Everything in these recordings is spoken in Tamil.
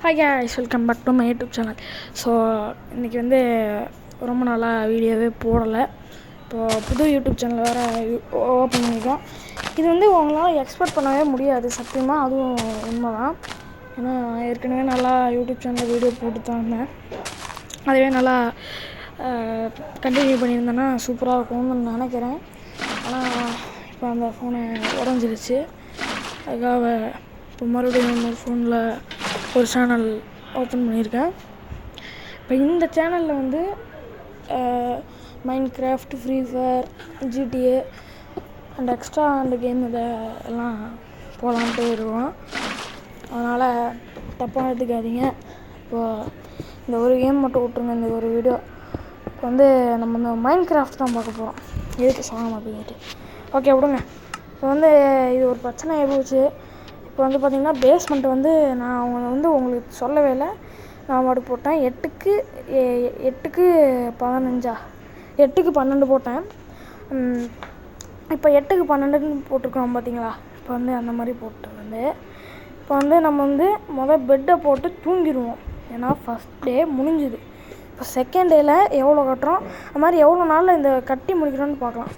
Hi guys, welcome back to my YouTube channel. So இன்றைக்கி வந்து ரொம்ப நாளாக வீடியோவே போடலை. இப்போது புது யூடியூப் சேனல் வேறு ஓப்பன் பண்ணியிருக்கேன். இது வந்து உங்களால் எக்ஸ்பெக்ட் பண்ணவே முடியாது சத்தியமாக, அதுவும் உண்மை தான். ஏன்னா ஏற்கனவே நல்லா யூடியூப் சேனலில் வீடியோ போட்டு தான் இருந்தேன். அதுவே நல்லா கண்டினியூ பண்ணியிருந்தேன்னா சூப்பராக இருக்கும்னு நினைக்கிறேன். ஆனால் இப்போ அந்த ஃபோனு உடஞ்சிருச்சு. அதுக்காக இப்போ மறுபடியும் இன்னொரு ஃபோனில் ஒரு சேனல் ஓப்பன் பண்ணியிருக்கேன். இப்போ இந்த சேனலில் வந்து Minecraft, free fire, GTA and extra அந்த கேம் இதை எல்லாம் போகலான்ட்டு இருக்கோம். அதனால் தப்பாக எடுத்துக்காதீங்க. இப்போது இந்த ஒரு கேம் மட்டும் விட்ருங்க, இந்த ஒரு வீடியோ. இப்போ வந்து நம்ம இந்த மைன்கிராஃப்ட் தான் பார்க்க போகிறோம். எதுக்கு சாங் அப்படின்ட்டு ஓகே விடுங்க. இப்போ வந்து இது ஒரு பிரச்சனை ஆகிப்போச்சு. இப்போ வந்து பார்த்திங்கன்னா பேஸ்மெண்ட் வந்து நான் உங்களுக்கு சொல்லவே இல்லை. நான் மட்டும் போட்டேன் 8க்கு 15 8க்கு 12 போட்டேன். இப்போ 8க்கு 12ன்னு போட்டிருக்கோம் பார்த்தீங்களா. இப்போ வந்து அந்த மாதிரி போட்டு வந்து இப்போ வந்து நம்ம வந்து பெட்டை போட்டு தூங்கிடுவோம். ஏன்னா ஃபஸ்ட் டே முடிஞ்சுது. இப்போ செகண்ட் டேயில் எவ்வளோ கட்டுறோம், அது மாதிரி எவ்வளோ நாளில் இந்த கட்டி முடிக்கிறோன்னு பார்க்கலாம்.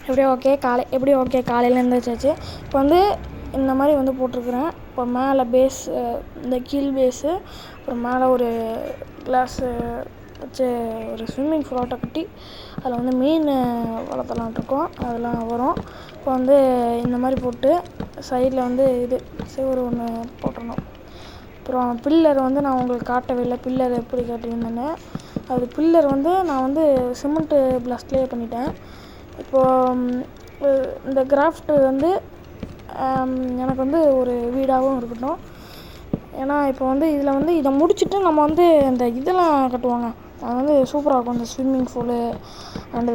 எப்படியோ ஓகே காலையில் எழுந்திரிச்சாச்சு. இப்போ வந்து இந்த மாதிரி வந்து போட்டிருக்குறேன். இப்போ மேலே பேஸ், இந்த கீழ் பேஸு, அப்புறம் மேலே ஒரு கிளாஸு வச்சு ஒரு ஸ்விம்மிங் ஃபுல்லாட்டை கட்டி அதில் வந்து மீன் வளர்த்தலான்ட்ருக்கோம். அதெல்லாம் வரும். இப்போ வந்து இந்த மாதிரி போட்டு சைடில் வந்து இது செவரு ஒன்று போட்டுடணும். அப்புறம் பில்லர் வந்து நான் உங்களுக்கு காட்டவே இல்லை. பில்லர் எப்படி காட்டியிருந்தேன்னு, அது பில்லர் வந்து நான் வந்து சிமெண்ட்டு பிளாஸ்ட்லேயே பண்ணிட்டேன். இப்போது இந்த கிராஃப்ட்டு வந்து எனக்கு வந்து ஒரு வீடாகவும் இருக்கட்டும். ஏன்னா இப்போ வந்து இதில் வந்து இதை முடிச்சுட்டு நம்ம வந்து இந்த இதெல்லாம் கட்டுவாங்க, அது வந்து சூப்பராக இருக்கும். இந்த ஸ்விம்மிங் பூலு அண்ட்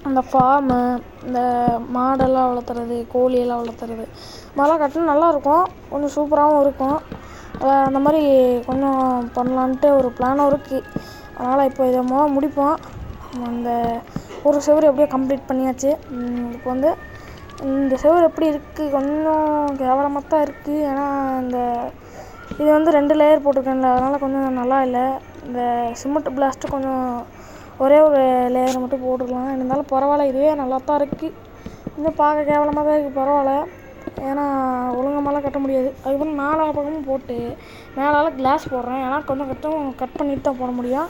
அந்த ஃபார்மு, இந்த மாடெல்லாம் வளர்த்துறது, கோழியெல்லாம் வளர்த்துறது, இதெல்லாம் கட்டினா நல்லாயிருக்கும். கொஞ்சம் சூப்பராகவும் இருக்கும். அந்த மாதிரி கொஞ்சம் பண்ணலான்ட்டு ஒரு பிளானும் இருக்குது. அதனால் இப்போ இதை முடிப்போம். அந்த ஒரு செவரு எப்படியோ கம்ப்ளீட் பண்ணியாச்சு. இப்போ வந்து இந்த செவரு எப்படி இருக்குது, கொஞ்சம் கேவலமாக தான் இருக்குது. ஏன்னா இது வந்து 2 லேயர் போட்டிருக்கேன்ல, அதனால் கொஞ்சம் நல்லா இல்லை. இந்த சிமெண்ட் பிளாஸ்ட்டு கொஞ்சம் ஒரே ஒரு லேயர் மட்டும் போட்டுக்கலாம். இருந்தாலும் பரவாயில்ல, இதுவே நல்லா தான் இருக்குது. இன்னும் பார்க்க கேவலமாக தான் இருக்குது, பரவாயில்ல. ஏன்னா ஒழுங்கமாலாம் கட்ட முடியாது. அதுக்கப்புறம் 4 பக்கமும் போட்டு மேலால் கிளாஸ் போடுறேன். ஏன்னா கொஞ்சம் கட் பண்ணிட்டு தான் போட முடியும்.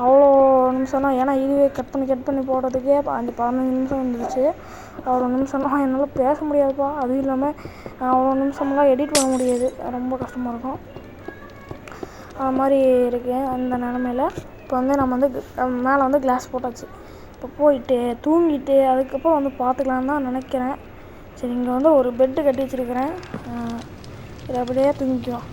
அவ்வளோ நிமிஷம் தான். ஏன்னா இதுவே கட் பண்ணி போடுறதுக்கே 15 நிமிஷம் வந்துடுச்சு. அவ்வளோ நிமிஷம்லாம் என்னால் பேச முடியாதுப்பா. அதுவும் இல்லாமல் அவ்வளோ நிமிஷமெல்லாம் எடிட் பண்ண முடியாது, ரொம்ப கஷ்டமாக இருக்கும். அது மாதிரி இருக்குது அந்த நிலமையில. இப்போ வந்து நம்ம வந்து மேலே வந்து கிளாஸ் போட்டாச்சு. இப்போ போயிட்டு தூங்கிட்டு அதுக்கப்புறம் வந்து பார்த்துக்கலான்னு தான் நினைக்கிறேன். சரி, இங்கே வந்து ஒரு பெட்டு கட்டி வச்சுருக்கிறேன். இதை அப்படியே தூங்கிக்குவோம்.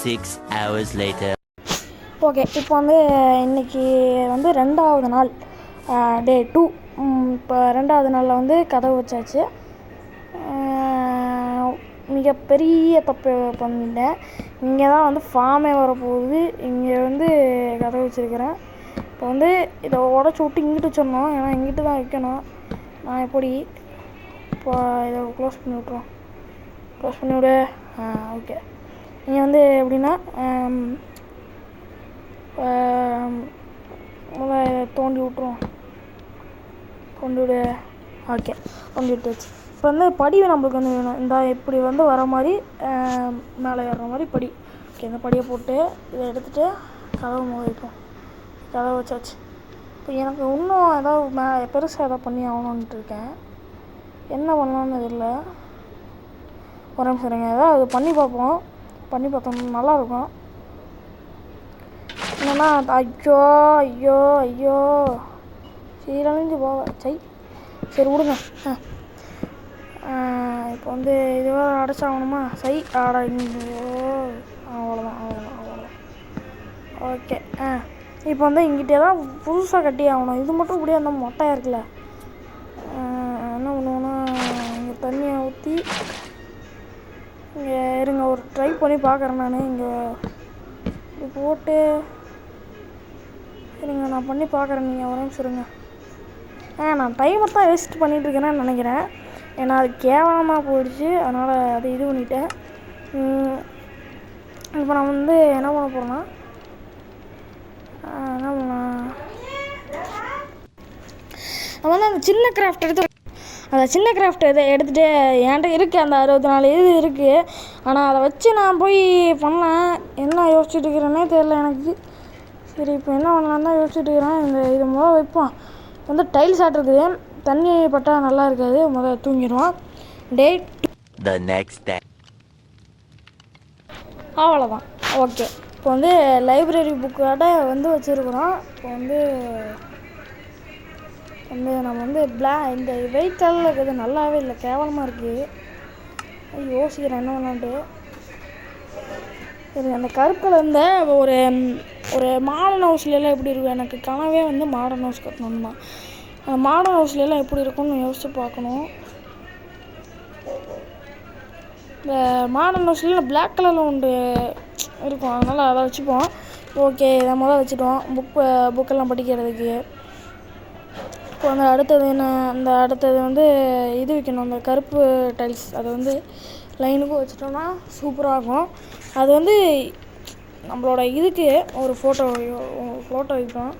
6 hours later. ஓகே, இப்போ வந்து இன்றைக்கி வந்து 2வது நாள், டே 2. இப்போ 2வது நாளில் வந்து கதவு வச்சாச்சு. மிகப்பெரிய தப்பு பண்ணிட்டேன். இங்கே தான் வந்து ஃபார்மே வரப்போகுது. இங்கே வந்து கதவு வச்சுருக்கிறேன். இப்போ வந்து இதை உடச்சி விட்டு இங்கிட்டு வச்சிடணும், ஏன்னா இங்கிட்டு தான் வைக்கணும். நான் எப்படி இப்போ இதை க்ளோஸ் பண்ணி விட்ருவோம். க்ளோஸ் பண்ணி விடு. ஓகே. இங்கே வந்து எப்படின்னா முதல்ல தோண்டி விட்ருவோம். தோண்டி விடு. ஓகே, தோண்டி விட்டுச்சு. இப்போ வந்து படி நம்மளுக்கு வந்து வேணும். இந்த இப்படி வந்து வர மாதிரி மேலே ஏறுற மாதிரி படி. ஓகே, இந்த படியை போட்டு இதை எடுத்துகிட்டு கதவு வைப்போம். கதவு வச்சாச்சு. இப்போ எனக்கு இன்னும் ஏதாவது பெருசாக ஏதாவது பண்ணி ஆகணுன்ட்டு இருக்கேன். என்ன பண்ணலான்னு தெரியல. ஒரு நிமிஷம் இருங்க, ஏதாவது பண்ணி பார்ப்போம். பண்ணி பார்த்தோம் நல்லாயிருக்கும். என்னன்னா ஐயோ ஐயோ ஐயோ சீரழிஞ்சு போவேன். சரி விடுங்க. இப்போ வந்து இதுவே அடைச்சாகணுமா? அவ்வளோதான். ஓகே. இப்போ வந்து இங்கிட்டே தான் புதுசாக கட்டி ஆகணும். இது மட்டும் இப்படியே அந்த மொட்டையாக இருக்குல்ல, என்ன பண்ணுவோன்னா இங்கே தண்ணியை ஊற்றி இங்கே இருங்க, ஒரு ட்ரை பண்ணி பார்க்குறேன். நான் இங்கே இது போட்டு இருங்க, நான் பண்ணி பார்க்குறேன். நீங்கள் ஒரு நிமிஷம் இருங்க. நான் டைமை தான் வேஸ்ட் பண்ணிகிட்ருக்கிறேன்னு நினைக்கிறேன். ஏன்னா அது கேவலமாக போயிடுச்சு, அதனால் அதை இது பண்ணிட்டேன். இப்போ நான் வந்து என்ன பண்ண போகிறேன்னா நான் வந்து அந்த சின்ன கிராஃப்ட் எடுத்துகிட்டு என்கிட்ட இருக்குது. அந்த 64 இது இருக்குது. ஆனால் அதை வச்சு நான் போய் பண்ணேன். என்ன யோசிச்சுட்டு இருக்கிறேன்னே தெரியல எனக்கு. சரி, இப்போ என்ன பண்ணலான்னு தான் யோசிச்சுட்டு இருக்கிறேன். இதை முதல் வைப்போம். வந்து டைல்ஸ் ஆட்டுறது தண்ணி பட்டால் நல்லா இருக்காது. முதல்ல தூங்கிடுவோம். டே 2 அவ்வளோதான். ஓகே, இப்போ வந்து லைப்ரரி புக்கோட வந்து வச்சுருக்குறோம். இப்போ வந்து நம்ம வந்து இந்த வெயிட் கலரில் இருக்கிறது நல்லாவே இல்லை, கேவலமாக இருக்குது. யோசிக்கிறேன் என்ன பண்ணான்ட்டு. சரி, அந்த கருப்பில் இருந்த ஒரு மாடர்ன் ஹவுஸ்லாம் எப்படி இருக்கும்? எனக்கு கனவே வந்து மாடர்ன் ஹவுஸ் கட்டணும் தான். அந்த மாடர்ன் ஹவுஸ்லாம் எப்படி இருக்கும்னு யோசிச்சு பார்க்கணும். இந்த மாடர்ன் ஹவுஸ்லாம் பிளாக் கலரில் ஒன்று இருக்கும், அதனால் அதை வச்சுப்போம். ஓகே, இதை முதல்ல வச்சுட்டோம். புக்கெல்லாம் படிக்கிறதுக்கு. இப்போ வந்து அடுத்தது வந்து இது வைக்கணும். அந்த கருப்பு டைல்ஸ் அதை வந்து லைனுக்கும் வச்சுட்டோம்னா சூப்பராக இருக்கும். அது வந்து நம்மளோட இதுக்கு ஒரு ஃபோட்டோ வைப்போம்.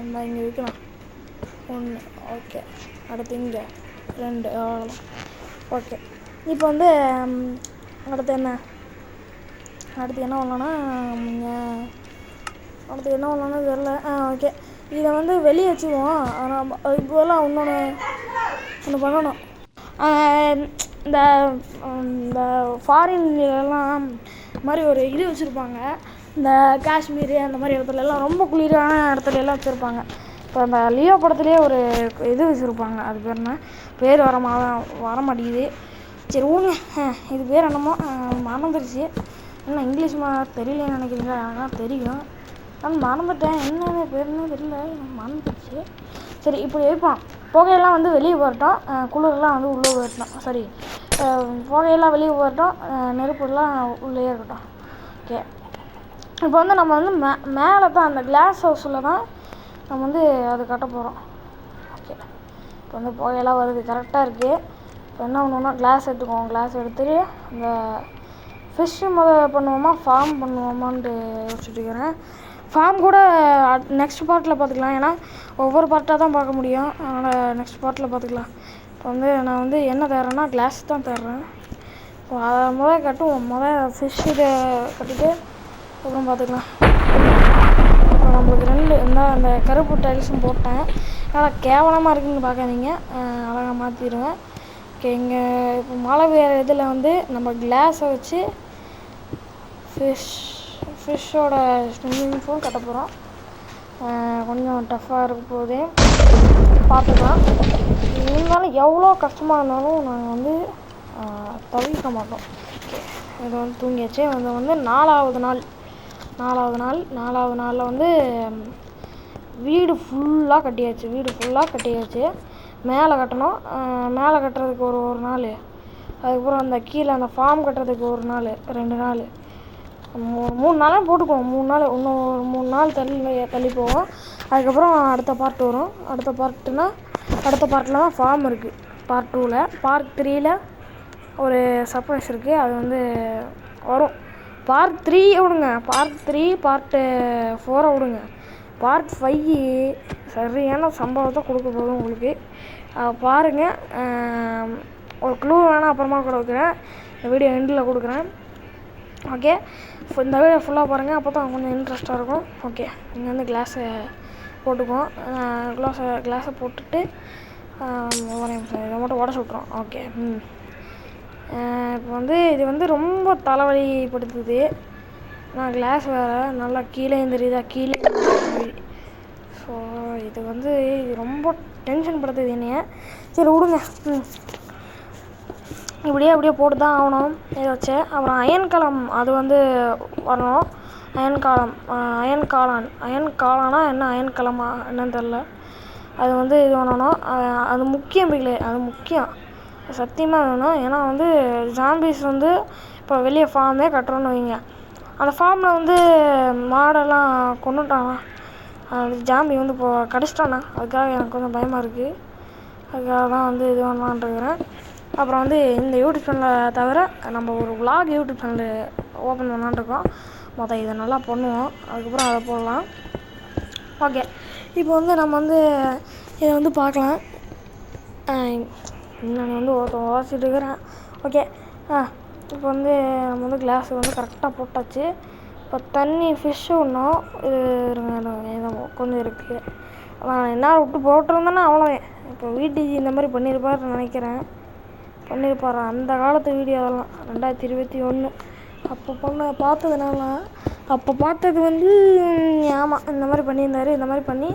இங்கே வைக்கலாம் 1. ஓகே, அடுத்து இங்கே 2. அவ்வளோதான். ஓகே, இப்போ வந்து அடுத்து என்ன பண்ணலான்னா தெரில. ஓகே, இதை வந்து வெளியே வச்சுக்குவோம். ஆனால் அதுக்கு பதிலாக ஒன்று பண்ணணும். இந்த ஃபாரின்லாம் மாதிரி ஒரு இது வச்சுருப்பாங்க. இந்த காஷ்மீர் அந்த மாதிரி இடத்துலலாம் ரொம்ப குளிரான இடத்துலலாம் வச்சுருப்பாங்க. இப்போ அந்த லியோ படத்துலேயே ஒரு இது வச்சுருப்பாங்க. அது பேர் என்ன? பேர் வர மாட்டேங்குது. சரி விடுங்க. இது பேர் என்னமோ மறந்துருச்சு. என்ன இங்கிலீஷ் தெரியலன்னு நினைக்கிறீங்களா? ஆனால் தெரியும், ஆனால் மறந்துட்டேன். என்னென்ன பேருன்னு தெரியல, மறந்துடுச்சு. சரி, இப்படி வைப்போம். புகையெல்லாம் வந்து வெளியே போயிட்டோம், குளிரெலாம் வந்து உள்ளே போயிட்டோம். சரி, புகையெல்லாம் வெளியே போயிட்டோம், நெருப்புலாம் உள்ளே இருக்கட்டும். ஓகே, இப்போ வந்து நம்ம வந்து மேலே தான் அந்த கிளாஸ் ஹவுஸில் தான் நம்ம வந்து அது கட்ட போகிறோம். ஓகே, இப்போ வந்து புகையெல்லாம் வருது, கரெக்டாக இருக்குது. இப்போ என்ன பண்ணுவோம்னா கிளாஸ் எடுத்துக்குவோம். கிளாஸ் எடுத்துட்டு இந்த ஃபிஷ்ஷு பண்ணுவோமா ஃபார்ம் பண்ணுவோமான்ட்டு யோசிச்சுட்டு இருக்கிறேன். ஃபார்ம் கூட நெக்ஸ்ட் பார்ட்டில் பார்த்துக்கலாம், ஏன்னா ஒவ்வொரு பார்ட்டாக தான் பார்க்க முடியும். அதனால் நெக்ஸ்ட் பார்ட்டில் பார்த்துக்கலாம். இப்போ வந்து நான் வந்து என்ன தேடுறேன்னா கிளாஸ் தான் தேடுறேன். இப்போ அதை கட்டுவோம். ஃபிஷ் இதை கட்டிட்டு அப்புறம் பார்த்துக்கலாம். இப்போ நம்மளுக்கு 2 அந்த கருப்பு டைல்ஸும் போட்டேன். அதனால் கேவலமாக இருக்குதுன்னு பார்க்காதீங்க, அழகாக மாற்றிடுவேன். ஓகே, இங்கே இப்போ மழை பெய்கிற இதில் வந்து நம்ம கிளாஸை வச்சு ஃபிஷ்ஷோட ஸ்விம்மிங் பூல் கட்ட போகிறோம். கொஞ்சம் டஃப்பாக இருக்க போதே பார்த்துக்கலாம். இருந்தாலும் எவ்வளோ கஷ்டமாக இருந்தாலும் நாங்கள் வந்து தவிர்க்க மாட்டோம். ஓகே, இது வந்து தூங்கியாச்சு. அது வந்து 4வது நாளில் வந்து வீடு ஃபுல்லாக கட்டியாச்சு. மேலே கட்டணும். மேலே கட்டுறதுக்கு ஒரு நாள், அதுக்கப்புறம் அந்த கீழே அந்த ஃபார்ம் கட்டுறதுக்கு ஒரு நாள், 2 நாள், 3 நாளாக போட்டுக்குவோம். 3 நாள், இன்னும் ஒரு 3 நாள் தள்ளி போவோம். அதுக்கப்புறம் அடுத்த பார்ட் வரும். அடுத்த பார்ட்டில் தான் ஃபார்ம் இருக்குது. பார்ட் 2ல். பார்ட் 3ல் ஒரு சர்ப்ரைஸ் இருக்குது. அது வந்து வரும். பார்ட் 3 விடுங்க. பார்ட் 3 பார்ட்டு 4 விடுங்க. பார்ட் 5 சரியான சம்பவத்தை கொடுக்க போதும் உங்களுக்கு. பாருங்கள். ஒரு க்ளூ வேணால் அப்புறமா கொடுக்குறேன். இந்த வீடியோ எண்டில் கொடுக்குறேன். ஓகே, இந்த வீடியோ ஃபுல்லாக பாருங்கள். அப்போ தான் கொஞ்சம் இன்ட்ரெஸ்ட்டாக இருக்கும். ஓகே, இங்கே வந்து கிளாஸை போட்டுக்குவோம். கிளாஸை போட்டுட்டு இதை மட்டும் உடச்சி விட்றோம். ஓகே. இப்போ வந்து இது வந்து ரொம்ப தலைவலிப்படுத்துது. நான் கிளாஸ் வேறு நல்லா கீழே தெரியுதா, கீழே. ஸோ இது வந்து ரொம்ப டென்ஷன் படுத்துது என்னைய. சரி விடுங்க. இப்படியே போட்டு தான் ஆகணும். இதை வச்சு அப்புறம் அயன் காலம் அது வந்து வரணும். அயன் காலம்னா என்ன, அயன் காலமா என்னன்னு தெரில. அது வந்து இது பண்ணணும். அது முக்கியம் பிள்ளை, அது முக்கியம், சத்தியமாக வேணும். ஏன்னா வந்து ஜாம்பிஸ் வந்து இப்போ வெளியே ஃபார்மே கட்டுறோன்னு வைங்க, அந்த ஃபார்மில் வந்து மாடெல்லாம் கொண்டுட்டானா, அது ஜாம்பி வந்து இப்போ கடிச்சிட்டானா, அதுக்காக எனக்கு கொஞ்சம் பயமாக இருக்குது. அதுக்காக தான் வந்து இது பண்ணலான்ட்டுருக்கிறேன். அப்புறம் வந்து இந்த யூடியூப் சேனலை தவிர நம்ம ஒரு vlog யூடியூப் சேனல் ஓப்பன் பண்ணலான்ட்ருக்கோம். மொத்தம் இதை நல்லா பண்ணுவோம், அதுக்கப்புறம் அதை போடலாம். ஓகே, இப்போ வந்து நம்ம வந்து இதை வந்து பார்க்கலாம். நான் வந்து வாசிட்டு இருக்கிறேன். ஓகே, இப்போ வந்து நம்ம வந்து கிளாஸ் வந்து கரெக்டாக போட்டாச்சு. இப்போ தண்ணி ஃபிஷ்ஷு ஒன்றும் இது கொஞ்சம் இருக்குது. நான் என்ன விட்டு போட்டிருந்தேன்னா அவ்வளோதான். இப்போ வீட்டுக்கு இந்த மாதிரி பண்ணியிருப்பாருன்னு நினைக்கிறேன். பண்ணியிருப்பாரு அந்த காலத்து வீடியோ அதெல்லாம் 2021 அப்போ பார்த்ததுனால. அப்போ பார்த்தது வந்து ஆமாம், இந்த மாதிரி பண்ணியிருந்தார். இந்த மாதிரி பண்ணி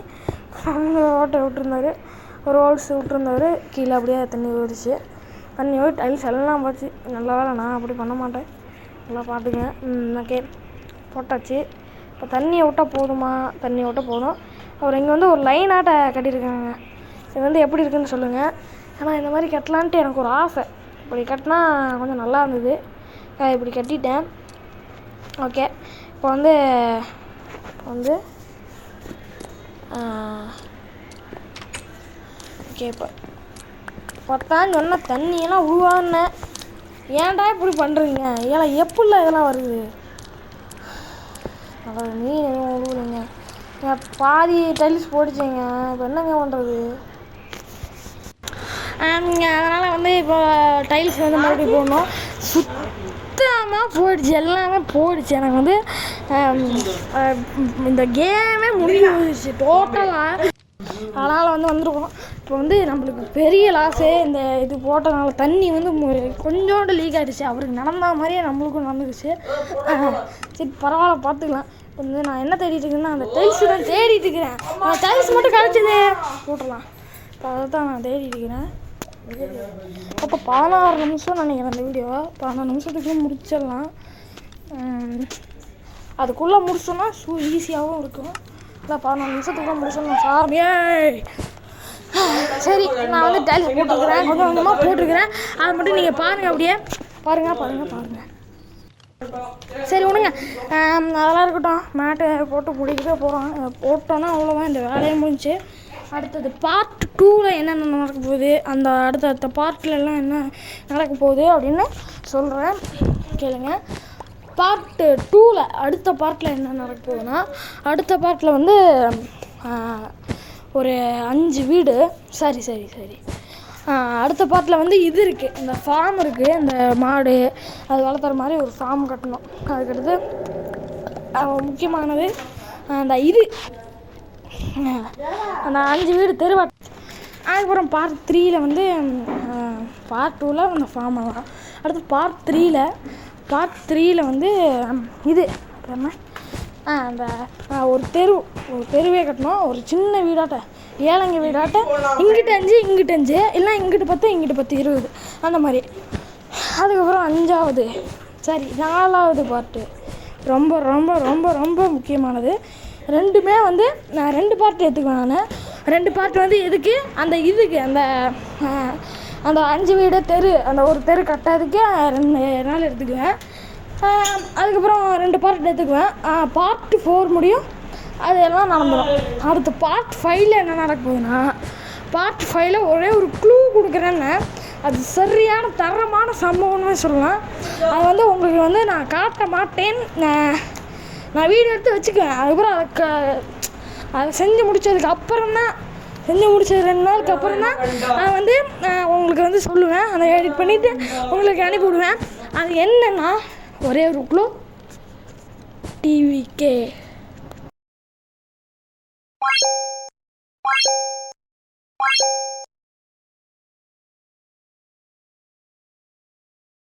ஓட்டை விட்டுருந்தாரு, ஒரு ஹோல்ஸ் விட்டுருந்தாரு. கீழே அப்படியே தண்ணி போயிடுச்சு. தண்ணி போய் டைல்ஸ் எல்லாம் போச்சு. நல்ல வேலை நான் அப்படி பண்ண மாட்டேன். நல்லா பார்த்துங்க. ஓகே, போட்டாச்சு. இப்போ தண்ணியை விட்டால் போதுமா? தண்ணி விட்டால் போதும். அப்புறம் இங்கே வந்து ஒரு லைனாட்ட கட்டியிருக்காங்க. இது வந்து எப்படி இருக்குதுன்னு சொல்லுங்கள். ஆனால் இந்த மாதிரி கட்டலான்ட்டு எனக்கு ஒரு ஆசை. இப்படி கட்டினா கொஞ்சம் நல்லா இருந்தது. இப்படி கட்டிட்டேன். ஓகே, இப்போ வந்து ஓகே, இப்போ பத்தான்னு சொன்னால் தண்ணியெல்லாம் உருவான்னு ஏன்டா இப்படி பண்ணுறீங்க? ஏன்னா எப்படில இதெல்லாம் வருது? அதாவது மீன் எதுவும் உருவுலைங்க. பாதி டைல்ஸ் போட்டுச்சிங்க. இப்போ என்னங்க பண்ணுறது? அதனால் வந்து இப்போ டைல்ஸ் வந்து மறுபடியும் போடணும். சுத்தமாக போயிடுச்சு, எல்லாமே போயிடுச்சு. எனக்கு வந்து இந்த கேமே முடிஞ்சிடுச்சு டோட்டலாக. அதனால் வந்து வந்துருக்கோம். இப்போ வந்து நம்மளுக்கு பெரிய லாஸு இந்த இது போட்டதுனால. தண்ணி வந்து கொஞ்சோண்டு லீக் ஆகிடுச்சு. அவருக்கு நடந்த மாதிரியே நம்மளுக்கும் நடந்துக்குச்சு. சரி பரவாயில்ல, பார்த்துக்கலாம். வந்து நான் என்ன தேடிட்டு இருக்கேன்னா அந்த டைல்ஸு தான் தேடிட்டு இருக்கிறேன். அந்த டைல்ஸ் மட்டும் கிடச்சிது போட்டுடலாம். இப்போ அதை தான் நான் தேடிட்டு இருக்கிறேன். அப்போ 16 நிமிஷம் நினைக்கிறேன் அந்த வீடியோவை. 16 நிமிஷத்துக்குள்ளே முடிச்சிடலாம். அதுக்குள்ளே முடிச்சோன்னா ஈஸியாகவும் இருக்கும். இல்லை 14 நிமிஷத்துக்குள்ளே முடிச்சிடலாம். சாமியே. சரி, நான் வந்து டைல்ஸ் போட்டுருக்கிறேன், கொஞ்சம் கொஞ்சமாக போட்டிருக்கிறேன். அதை மட்டும் நீங்கள் பாருங்கள். அப்படியே பாருங்கள். சரி விடுங்க, அதெல்லாம் இருக்கட்டும். மேட்டை போட்டு பிடிக்கிட்டே போகிறோம். போட்டோன்னா அவ்வளோதான், இந்த வேலையை முடிஞ்சு. அடுத்தது பார்ட் 2ல் என்னென்ன நடக்க போகுது, அந்த அடுத்த பார்ட்லலாம் என்ன நடக்க போகுது அப்படின்னு சொல்கிறேன், கேளுங்க. பார்ட்டு 2ல் அடுத்த பார்ட்டில் என்ன நடக்க போகுதுன்னா, அடுத்த பார்ட்டில் வந்து ஒரு 5 வீடு. சரி அடுத்த பார்ட்டில் வந்து இது இருக்குது, இந்த ஃபார்ம் இருக்குது. இந்த மாடு அது வளர்த்துற மாதிரி ஒரு ஃபார்ம் கட்டணும். அதுக்கடுத்து முக்கியமானது அந்த இது அந்த 5 வீடு தெருவாட்டு. அதுக்கப்புறம் பார்ட் 3ல் வந்து பார்ட் 2ல் அந்த ஃபார்ம் ஆகும். அடுத்து பார்ட் 3ல் வந்து இது என்ன அந்த ஒரு தெருவே கட்டணும். ஒரு சின்ன வீடாட்ட, ஏழைங்க வீடாட்ட, இங்கிட்ட 5 இங்கிட்ட 5, இல்லை இங்கிட்டு 10 இங்கிட்டு 10 20 அந்த மாதிரி. அதுக்கப்புறம் 5வது சரி, 4வது பார்ட்டு ரொம்ப ரொம்ப ரொம்ப ரொம்ப முக்கியமானது. ரெண்டுமே வந்து நான் 2 பார்ட் எடுத்துக்குவேன். நான் 2 பார்ட் வந்து எதுக்கு, அந்த இதுக்கு அந்த 5 வீடு தெரு, அந்த ஒரு தெரு கட்டுறதுக்கே 2 நாள் எடுத்துக்குவேன். அதுக்கப்புறம் 2 பார்ட் எடுத்துக்குவேன். பார்ட் 4 முடியும், அது எல்லாம் நடந்துடும். அடுத்து பார்ட் 5ல் என்ன நடக்க போகுதுன்னா, பார்ட் 5ல் ஒரே ஒரு க்ளூ கொடுக்குறேன்னு, அது சரியான தரமான சம்பவம்னு சொல்லலாம். அது வந்து உங்களுக்கு வந்து நான் காட்ட மாட்டேன், நான் வீடியோ எடுத்து வச்சுக்குவேன். அதுக்கப்புறம் அதை செஞ்சு முடித்ததுக்கு அப்புறம் தான், செஞ்சு முடிச்சது 2 நாளுக்கு அப்புறம் தான் நான் வந்து உங்களுக்கு வந்து சொல்லுவேன். அதை எடிட் பண்ணிவிட்டு உங்களுக்கு அனுப்பிவிடுவேன். அது என்னென்னா ஒரே ஒரு க்ளூ, டிவிகே.